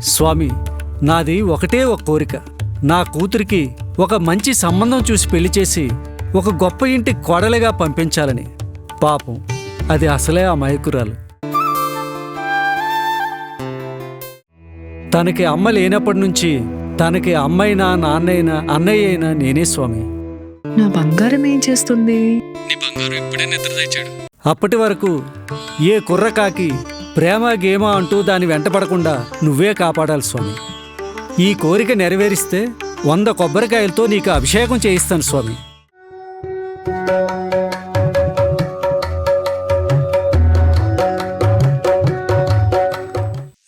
స్వామి, నాది ఒకటే ఒక కోరిక. నా కూతురికి ఒక మంచి సంబంధం చూసి పెళ్లి చేసి ఒక గొప్ప ఇంటి కోడలిగా పంపించాలని. పాపం అది అసలే అమాయకురాలు. తనకి అమ్మ లేనప్పటి నుంచి తనకి అమ్మైనా నాన్నైనా అన్నయ్య అయినా నేనే స్వామి. నా బంగారం ఏం చేస్తుంది? నీ బంగారం ఇప్పుడే నిద్ర తెచ్చాడు. అప్పటి వరకు ఏ కుర్రకాకి ప్రేమ గేమ అంటూ దాని వెంటపడకుండా నువ్వే కాపాడాలి స్వామి. ఈ కోరిక నెరవేరిస్తే 100 కొబ్బరికాయలతో నీకు అభిషేకం చేయిస్తాను స్వామి.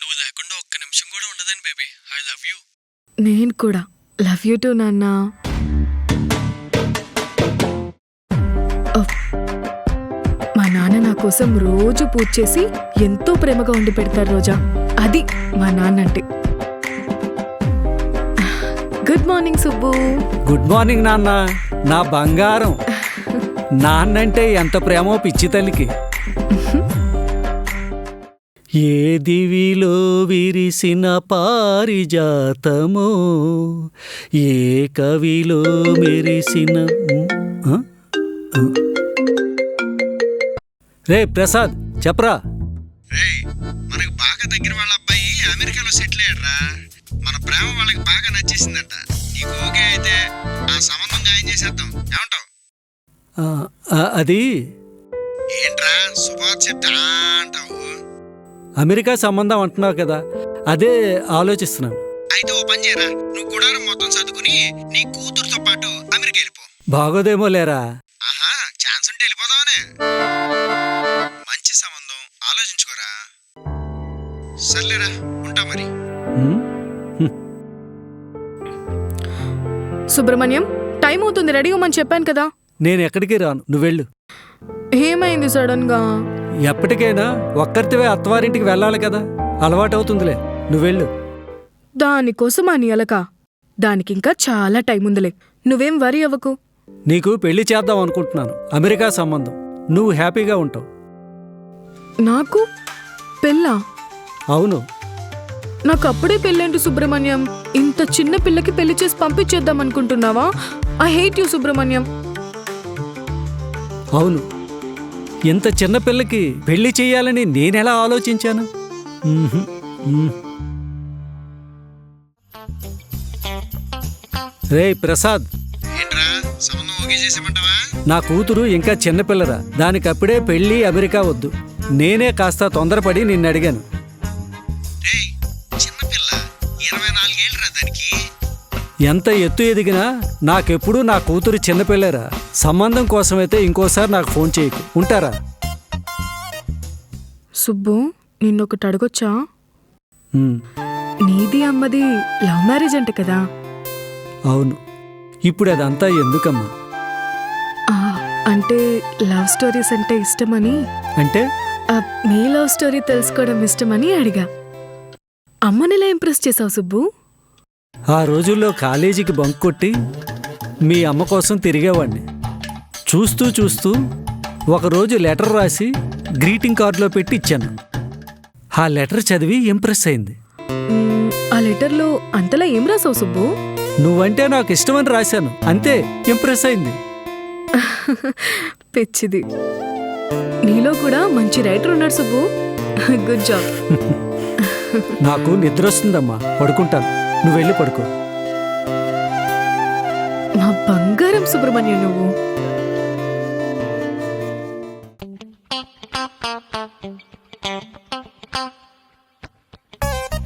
నువ్వు లేకుండా ఒక్క నిమిషం కూడా ఉండదని బేబీ. I love you. నేను కూడా లవ్ యూ టూ నాన్న. మా నాన్న నా కోసం రోజు పూజ చేసి ఎంతో ప్రేమగా వండి పెడతారు రోజా. అది మా నాన్న అంటే. Good morning Subbu. Good morning నాన్న, నా బంగారం. నాన్నంటే ఎంత ప్రేమో పిచ్చి తల్లికి. ఏ దివిలో విరిసిన పారిజాతమో, ఏ కవిలో మెరిసిన. రే ప్రసాద్, చెప్పరా. మనకు బాగా దగ్గర వాళ్ళ అబ్బాయి అమెరికాలో సెటిల్ అయ్యాడ్రా. మన ప్రేమ వాళ్ళకి బాగా నచ్చేసిందంట. నీకు ఓకే అయితే ఆ సంబంధం ఖాయం చేసేద్దాం, ఏమంటావు? అది ఏంట్రా శుభార్త చెప్తా అంటావు? అమెరికా సంబంధం అంటున్నావు కదా, అదే ఆలోచిస్తున్నాను. అయితే ఓ పని చేయరా, నువ్వు గుడారం మొత్తం చదువుకుని నీ కూతురుతో పాటు అమెరికా వెళ్ళిపో. బాగోదేమో లేరా. ఆహా, ఛాన్స్ ఉంటే వెళ్ళిపోదామనే. మంచి సంబంధం ఆలోచించుకోరా. సర్లేరా, ఉంటా మరి. సుబ్రహ్మణ్యం, టైం అవుతుంది, రెడీ అవ్వమని చెప్పాను కదా. నేను ఎక్కడికి రాను, నువ్వెళ్ళు. ఏమైంది సడన్ గా? ఎప్పటికైనా ఒక్కరితివే అత్తవారింటికి వెళ్ళాలి కదా, అలవాటవుతుందిలే, నువ్వెళ్ళు. దానికోసం అని అలక. దానికింకా చాలా టైం ఉందిలే, నువ్వేం వరి అవ్వకు. నీకు పెళ్లి చేద్దాం అనుకుంటున్నాను, అమెరికా సంబంధం. నువ్వు హ్యాపీగా ఉంటావు. నాకు పెళ్ళా? అవును. నాకు అప్పుడే పెళ్ళేంటి సుబ్రహ్మణ్యం? ఇంత చిన్న పిల్లకి పెళ్లి చేసి పంపించేద్దాం అనుకుంటున్నావా? I hate you Subrahmanyam. అవును, ఇంత చిన్న పిల్లకి పెళ్లి చేయాలని నేనెలా ఆలోచించాను? రే ప్రసాద్, ఏంట్రా సంబంధం ఓకే చేసేమంటావా? నా కూతురు ఇంకా చిన్నపిల్లరా, దానికప్పుడే పెళ్లి అమెరికా వద్దు. నేనే కాస్త తొందరపడి నిన్ను అడిగాను. రేయ్, చిన్నపిల్ల 24 ఏళ్ళరా దానికి. ఎంత ఎత్తు ఎదిగినా నాకెప్పుడు నా కూతురు చిన్నపిల్లరా. సంబంధం కోసమైతే ఇంకోసారి నాకు ఫోన్ చేయకు, ఉంటారా? సుబ్బు, నిన్నొకటి అడగొచ్చా? ఉమ్, నీది అమ్మది లవ్ మ్యారేజ్ అంట కదా? అవును. ఇప్పుడు అదంతా ఎందుకమ్మా? ఆ, అంటే లవ్ స్టోరీస్ అంటే ఇష్టమని. అంటే మీ లవ్ స్టోరీ తెలుసుకోవడం ఇష్టమని అడిగా. అమ్మనిలా ఇంప్రెస్ చేసావు సుబ్బు. ఆ రోజుల్లో కాలేజీకి బంక్ కొట్టి మీ అమ్మ కోసం తిరిగేవాడిని. చూస్తూ చూస్తూ ఒకరోజు లెటర్ రాసి గ్రీటింగ్ కార్డులో పెట్టి ఇచ్చాను. ఆ లెటర్ చదివి ఇంప్రెస్ అయింది. ఆ లెటర్లో అంతలా ఏం రాసావు సుబ్బు? నువ్వంటే నాకు ఇష్టమని రాశాను, అంతే. ఇంప్రెస్ అయింది. పిచ్చిది. నీలో కూడా మంచి రైటర్ ఉన్నాడు సుబ్బు. Good job. నాకు నిద్ర వస్తుందమ్మా, పడుకుంటాను. నువ్వు వెళ్ళి పడుకో. మా బంగారం సుబ్రహ్మణ్యం నువ్వు.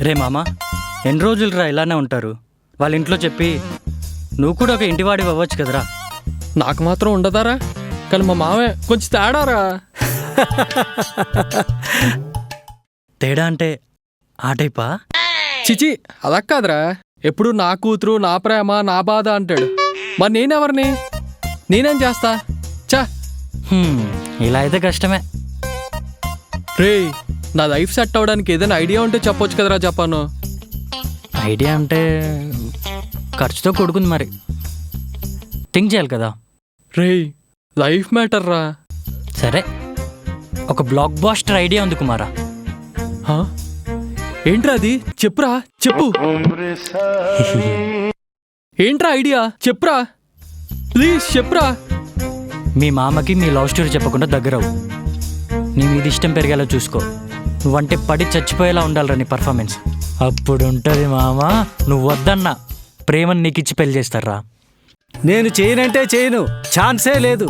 రే మామ, ఎన్ని రోజులు రా ఇలానే ఉంటారు? వాళ్ళ ఇంట్లో చెప్పి నువ్వు కూడా ఒక ఇంటివాడి అవ్వచ్చు కదరా. నాకు మాత్రం ఉండదారా? కానీ మా మామే కొంచెం తేడారా. తేడా అంటే ఆ టైపా? చిచి, అలా కాదురా. ఎప్పుడు నా కూతురు, నా ప్రేమ, నా బాధ అంటాడు. మరి నేనెవరిని? నేనేం చేస్తా? చా, ఇలా అయితే కష్టమే. రే, నా లైఫ్ సెట్ అవ్వడానికి ఏదైనా ఐడియా ఉంటే చెప్పొచ్చు కదరా. చెప్పాను. ఐడియా అంటే ఖర్చుతో కొడుకుంది, మరి థింక్ చేయాలి కదా. రే, లైఫ్ మ్యాటర్ రా. సరే, ఒక బ్లాక్ బాస్టర్ ఐడియా ఉంది కుమారా. ఏంట్రా అది? చెప్పురా, చెప్పు. ఏంట్రా ఐడియా? చెప్పురా ప్లీజ్, చెప్పురా. మీ మామకి మీ లవ్ స్టోరీ చెప్పకుండా దగ్గరవు. నీ మీద ఇష్టం పెరిగేలా చూసుకో. నువ్వంటే పడి చచ్చిపోయేలా ఉండాలిరా నీ పర్ఫార్మెన్స్. అప్పుడు ఉంటుంది మామ, నువ్వు వద్దన్నా ప్రేమను నీకు ఇచ్చి పెళ్లి చేస్తారా. నేను చేయనంటే చేయను, ఛాన్సే లేదు.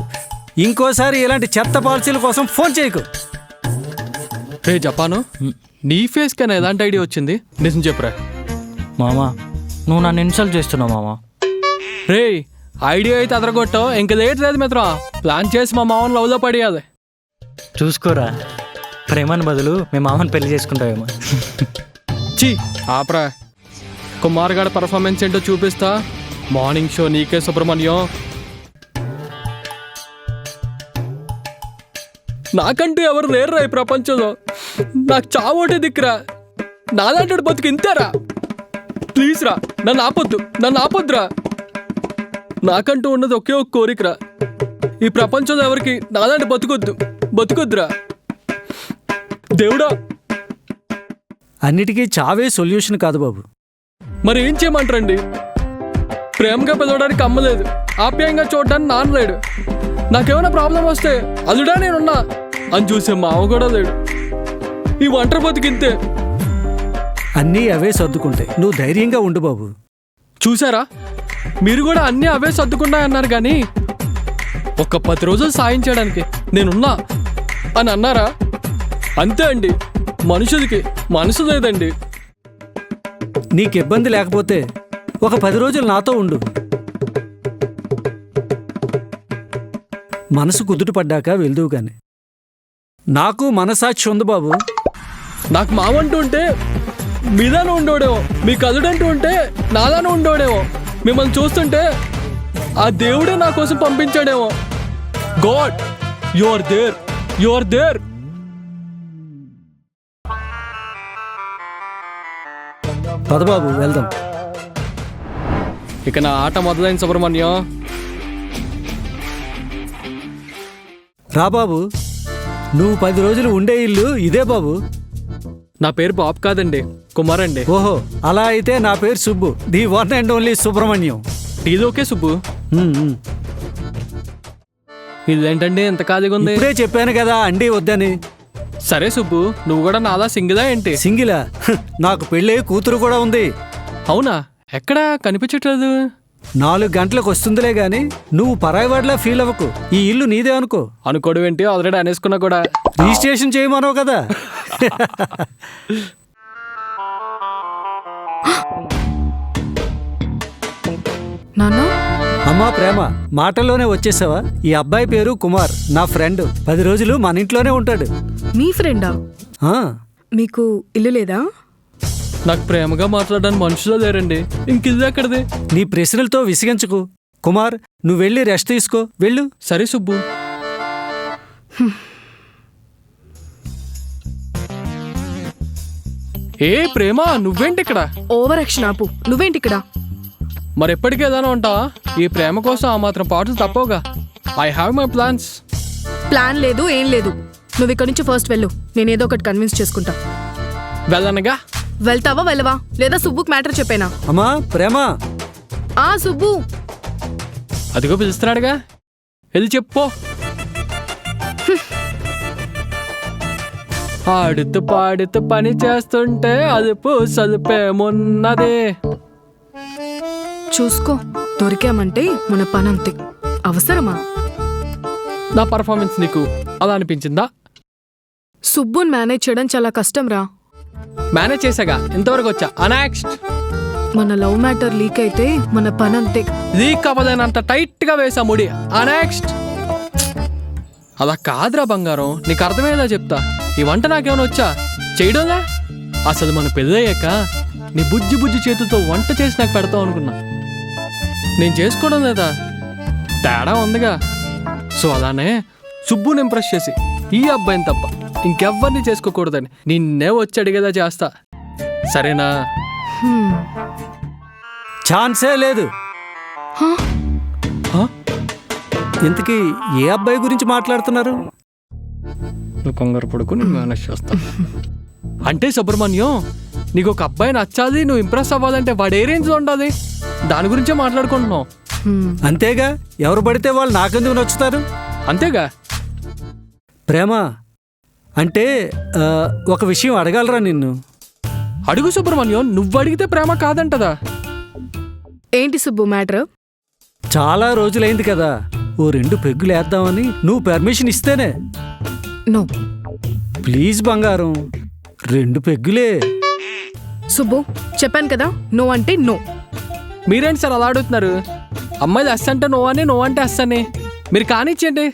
ఇంకోసారి ఇలాంటి చెత్త పాలసీల కోసం ఫోన్ చేయకు. రే జపాను, నీ ఫేస్ కన్నా ఎలాంటి ఐడియా వచ్చింది? నిజం చెప్పురా. మామ నువ్వు నన్ను ఇన్సల్ట్ చేస్తున్నావు మామ. రే ఐడియా అయితే అదరగొట్టావు, ఇంక లేట్ లేదు మిత్రం. ప్లాన్ చేసి మా మామని లవ్లో పడేయాలి. చూసుకోరా, ప్రేమను బదులు మీ మామని పెళ్లి చేసుకుంటావేమో. చీ ఆపరా. కుమార్ గారి పర్ఫార్మెన్స్ ఏంటో చూపిస్తా. మార్నింగ్ షో నీకే సుబ్రహ్మణ్యం. నాకంటూ ఎవరు లేరురా ఈ ప్రపంచంలో. నాకు చావోటే దిక్కురా. నాలాంటి బతుకు ఇంతేరా. ప్లీజ్ రా, నన్ను ఆపొద్దురా. నాకంటూ ఉన్నది ఒకే ఒక కోరికరా. ఈ ప్రపంచంలో ఎవరికి నాలాంటి బతుకొద్దురా. దేవుడా. అన్నిటికీ చావే సొల్యూషన్ కాదు బాబు. మరి ఏం చేయమంటారండి? ప్రేమగా పిలవడానికి అమ్మలేదు, ఆప్యాయంగా చూడడానికి నాన్న లేడు. నాకేమైనా ప్రాబ్లం వస్తే అల్లుడా నేనున్నా అని చూసే మామ కూడా లేడు. ఈ ఒంటరి బతికింతే. అన్నీ అవే సర్దుకుంటాయి, నువ్వు ధైర్యంగా ఉండు బాబు. చూసారా, మీరు కూడా అన్నీ అవే సర్దుకున్నాయన్నారు కానీ ఒక 10 రోజులు సాయం చేయడానికి నేనున్నా అని అన్నారా? అంతే అండి, మనుషులకి మనసు లేదండి. నీకు ఇబ్బంది లేకపోతే ఒక 10 రోజులు నాతో ఉండు. మనసు కుదుట పడ్డాక వెళ్దువు గాని. నాకు మనసాక్షి ఉంది బాబు. నాకు మావంటూ ఉంటే మీదాను ఉండోడేమో, మీ కదుడంటూ ఉంటే నాదాను ఉండోడేమో. మిమ్మల్ని చూస్తుంటే ఆ దేవుడే నా కోసం పంపించాడేమో. God, you are there. పద బాబు వెళ్దాం. ఇక నా ఆట మొదలైన సుబ్రహ్మణ్యం. రా బాబు, నువ్వు 10 రోజులు ఉండే ఇల్లు ఇదే బాబు. నా పేరు బాబు కాదండి, కుమార్ అండి. ఓహో, అలా అయితే నా పేరు Subbu, the one and only Subrahmanyam. ఇదోకే సుబ్బు. ఇదేంటండి ఎంత ఖాళీగా ఉంది? ఇప్పుడే చెప్పాను కదా అండి వద్దని. సరే సుబ్బు, నువ్వు కూడా నాలా సింగిలా ఏంటి? సింగిలా? నాకు పెళ్ళి కూతురు కూడా ఉంది. అవునా? ఎక్కడా కనిపించట్లేదు. 4 గంటలకు వస్తుందిలే గాని నువ్వు పరాయివాడిలా ఫీల్ అవ్వకు. ఈ ఇల్లు నీదే అనుకో. అనుకోవడం ఏంటి, ఆల్రెడీ అనేసుకున్నా కూడా. రిజిస్ట్రేషన్ చేయమన్నావు కదా. నాన్న, అమ్మా ప్రేమ, మాటల్లోనే వచ్చేసావా? ఈ అబ్బాయి పేరు కుమార్, నా ఫ్రెండ్. 10 రోజులు మన ఇంట్లోనే ఉంటాడు. మీ ఫ్రెండా? ఆ, మీకు ఇల్లు లేదా? నాకు ప్రేమగా మాట్లాడడానికి మనుషులో లేరండి. ఇంక ఇది ఎక్కడిది? నీ ప్రశ్నలతో విసిగించకు కుమార్. నువ్వు వెళ్ళి రెస్ట్ తీసుకో, వెళ్ళు. సరే సుబ్బు. ఏ ప్రేమ, నువ్వేంటి ఇక్కడ? ఓవర్ యాక్షన్ ఆపు. నువ్వేంటి ఇక్కడ? మరి ఎప్పటికీ ఏదైనా ఉంటావా? ఈ ప్రేమ కోసం ఆ మాత్రం పాటలు తప్పవుగా. I have my plans. Plan లేదు, ఏం లేదు. నువ్వు ఇక్కడి నుంచి ఫస్ట్ వెళ్ళు, నేను ఏదో ఒకటి కన్విన్స్ చేసుకుంటా. వెళ్ళనగా. వెళ్తావా వెళ్ళవా? లేదా సుబ్బుకి మ్యాటర్ చెప్పేనా? అమ్మా ప్రేమ. ఆ సుబ్బు, అదిగో పిలుస్తున్నాడుగా, వెళ్ళి చెప్పు. ఆడుతూ పాడుతూ పని చేస్తుంటే అదుపు సదుపేమున్నదే. చూసుకో, దొరికామంటే మన పనంతే. అవసరమా? నా పర్ఫార్మెన్స్ నీకు అలా అనిపించిందా? సుబ్బుని మేనేజ్ చేయడం చాలా కష్టం రా. మేనేజ్ చేసాగా, ఇంతవరకు వచ్చా. నెక్స్ట్. మన లవ్ మ్యాటర్ లీక్ అయితే మన పనంతే. లీక్ అవ్వలేనంత టైట్ గా వేసా ముడి. నెక్స్ట్. అలా కాదురా బంగారం, నీకు అర్థమయ్యేలా చెప్తా. ఈ వంట నాకేమైనా వచ్చా చేయడంలా? అసలు మన పెళ్ళయ్యాక నీ బుజ్జి బుజ్జి చేతులతో వంట చేసి నాకు పెడతావు అనుకున్నా. నేను చేసుకోవడం లేదా, తేడా ఉందిగా. సో అలానే సుబ్బుని ఇంప్రెస్ చేసి ఈ అబ్బాయిని తప్ప ఇంకెవ్వరిని చేసుకోకూడదని నిన్నే వచ్చి అడిగేదా చేస్తా. సరేనా? ఛాన్సే లేదు. హ? ఇంతకీ ఏ అబ్బాయి గురించి మాట్లాడుతున్నారు? నువ్వు కంగారు పడుకు, నేను మేనేజ్ చేస్తా. అంటే సుబ్రహ్మణ్యం, నీకు ఒక అబ్బాయి నచ్చాలి, నువ్వు ఇంప్రెస్ అవ్వాలంటే వాడు ఏ రేంజ్లో ఉండాలి, దాని గురించే మాట్లాడుకుంటున్నాం. అంతేగా, ఎవరు పడితే వాళ్ళు నాకెందుకు నచ్చుతారు? అంతేగా. ప్రేమ అంటే ఒక విషయం అడగాలరా నిన్ను. అడుగు సుబ్రహ్మణ్యం, నువ్వు అడిగితే ప్రేమ కాదంటదా? ఏంటి సుబ్బు మ్యాటర్? చాలా రోజులైంది కదా, ఓ 2 పెగ్గులు వేద్దామని నువ్వు పర్మిషన్ ఇస్తేనే. నో. ప్లీజ్ బంగారం, 2 పెగ్గులే. సుబ్బు చెప్పాను కదా, నో అంటే నో. మీరేంటి సార్ అలా అడుగుతున్నారు? అమ్మాయిలు ఎస్ అంటే నో అని, నో అంటే ఎస్ అని. మీరు కానిచ్చేయండి,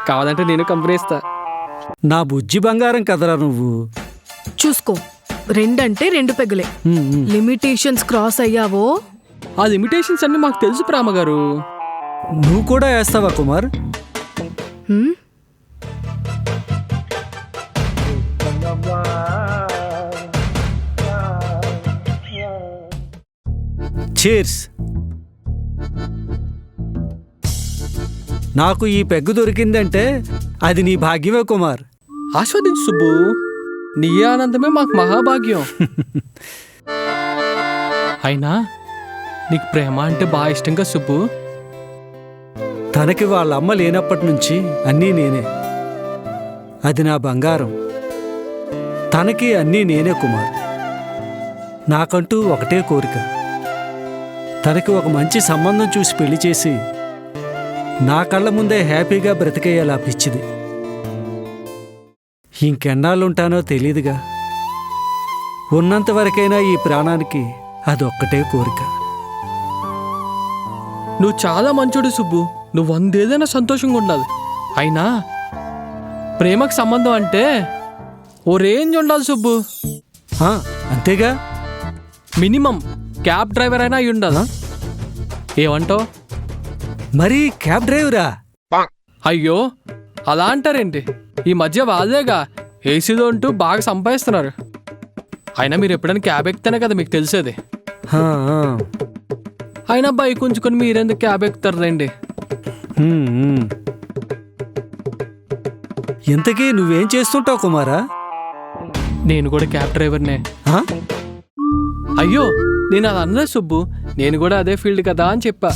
కావాలంటే నేను కంపెనీ ఇస్తా. నా బుజ్జి బంగారం కదరా నువ్వు. చూసుకో, 2 అంటే 2 పెగ్గులే. లిమిటేషన్స్ క్రాస్ అయ్యావో ఆ లిమిటేషన్స్ అన్ని మాకు తెలుసు ప్రేమ గారు. నువ్వు కూడా వేస్తావా కుమార్? హ్మ్? చీర్స్. నాకు ఈ పెగ్గు దొరికిందంటే అది నీ భాగ్యమే కుమార్. ఆస్వాదించు సుబ్బు, నీ ఆనందమే మాకు మహాభాగ్యం. అయినా నీకు ప్రేమ అంటే బాగా ఇష్టంగా సుబ్బు? తనకి వాళ్ళ అమ్మ లేనప్పటి నుంచి అన్నీ నేనే. అది నా బంగారం. తనకి అన్నీ నేనే కుమార్. నాకంటూ ఒకటే కోరిక, తనకి ఒక మంచి సంబంధం చూసి పెళ్లి చేసి నా కళ్ళ ముందే హ్యాపీగా బ్రతికేయాలా పిచ్చిది. ఇంకెన్నాళ్ళుంటానో తెలీదుగా. ఉన్నంతవరకైనా ఈ ప్రాణానికి అదొక్కటే కోరిక. నువ్వు చాలా మంచోడు సుబ్బు, నువ్వు 100 ఏదైనా సంతోషంగా ఉండాలి. అయినా ప్రేమకు సంబంధం అంటే ఓ రేంజ్ ఉండాలి సుబ్బు. అంతేగా. మినిమం క్యాబ్ డ్రైవర్ అయినా అయి ఉండాలా? ఏమంటావు? మరి క్యాబ్ డ్రైవరా? అయ్యో అలా అంటారేంటి? ఈ మధ్య వాళ్ళేగా ఏసీలో ఉంటూ బాగా సంపాదిస్తున్నారు. అయినా మీరు ఎప్పుడైనా క్యాబ్ ఎక్కితేనే కదా మీకు తెలిసేది. హా, ఆ. అయినా బైక్ ఉంచుకొని మీరెందుకు క్యాబ్ ఎక్కుతారు రండి. ఇంతకీ నువ్వేం చేస్తుంటావు కుమారా? నేను కూడా క్యాబ్ డ్రైవర్నే. ఆ? అయ్యో నేను అది అనలేదు సుబ్బు, నేను కూడా అదే ఫీల్డ్ కదా అని చెప్పా.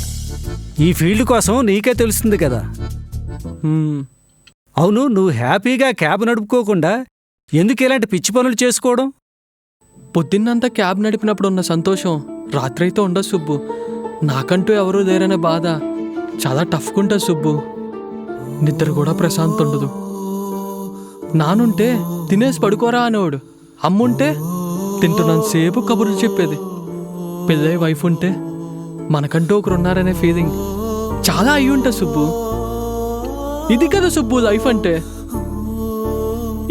ఈ ఫీల్డ్ కోసం నీకే తెలుస్తుంది కదా. హ్మ్. అవును, నువ్వు హ్యాపీగా క్యాబ్ నడుపుకోకుండా ఎందుకు ఇలాంటి పిచ్చి పనులు చేసుకోవడం? పొద్దున్నంతా క్యాబ్ నడిపినప్పుడు ఉన్న సంతోషం రాత్రైతే ఉండదు సుబ్బు. నాకంటూ ఎవరూ లేరనే బాధ చాలా టఫ్గా ఉంటుంది సుబ్బు. నిద్ర కూడా ప్రశాంతం ఉండదు. నానుంటే తినేసి పడుకోరా అనేవాడు, అమ్ముంటే తింటున్నంతసేపు కబుర్లు చెప్పేది, పెళ్ళై వైఫ్ ఉంటే మనకంటూ ఒకరున్నారనే ఫీలింగ్ చాలా అయ్యి ఉంటుంది సుబ్బు. ఇది కదా సుబ్బు లైఫ్ అంటే.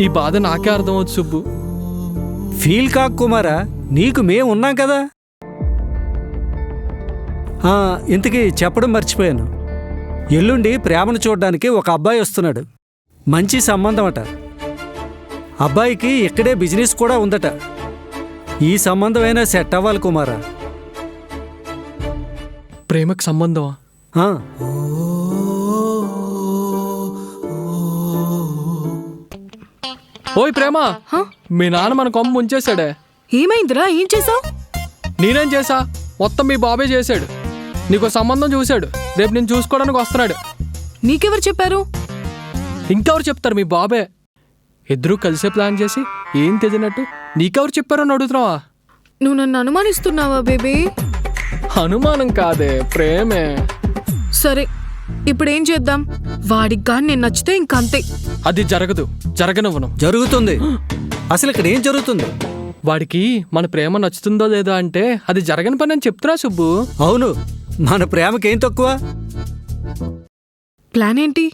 ఈ బాధ నాకే అర్థమవుతుంది సుబ్బు. ఫీల్ కాకు కుమారా, నీకు మేం ఉన్నాం కదా. ఇంతకీ చెప్పడం మర్చిపోయాను. ఎల్లుండి ప్రేమను చూడడానికి ఒక అబ్బాయి వస్తున్నాడు. మంచి సంబంధం అట. అబ్బాయికి ఇక్కడే బిజినెస్ కూడా ఉందట. ఈ సంబంధమైనా సెట్ అవ్వాలి కుమారా. ప్రేమకు సంబంధమా? ఆ, ఓయ్ ప్రేమ, మీ నాన్న మన కొమ్మ ముంచేశాడే. ఏమైందిరా? ఏం చేసావు? నేనేం చేశా? మొత్తం మీ బాబే చేశాడు. నీకు సంబంధం చూశాడు, రేపు నేను చూసుకోవడానికి వస్తున్నాడు. నీకెవరు చెప్పారు? ఇంకెవరు చెప్తారు? మీ బాబే. ఇద్దరూ కలిసే ప్లాన్ చేసి ఏం తెలియనట్టు నీకెవరు చెప్పారని అడుగుతున్నావా? నువ్వు నన్ను అనుమానిస్తున్నావా బేబీ? అనుమానం కాదే, ప్రేమే. సరే, ఇప్పుడేం చేద్దాం? వాడికి గాని నేను నచ్చితే ఇంకంతే. అది జరగదు, జరగనివ్వను. జరుగుతుంది. అసలు ఇక్కడ ఏం జరుగుతుంది? వాడికి మన ప్రేమ నచ్చుతుందో లేదో అంటే అది జరగని పని అని చెప్తున్నా సుబ్బు. అవును, మన ప్రేమకేం తక్కువ? ప్లాన్ ఏంటి?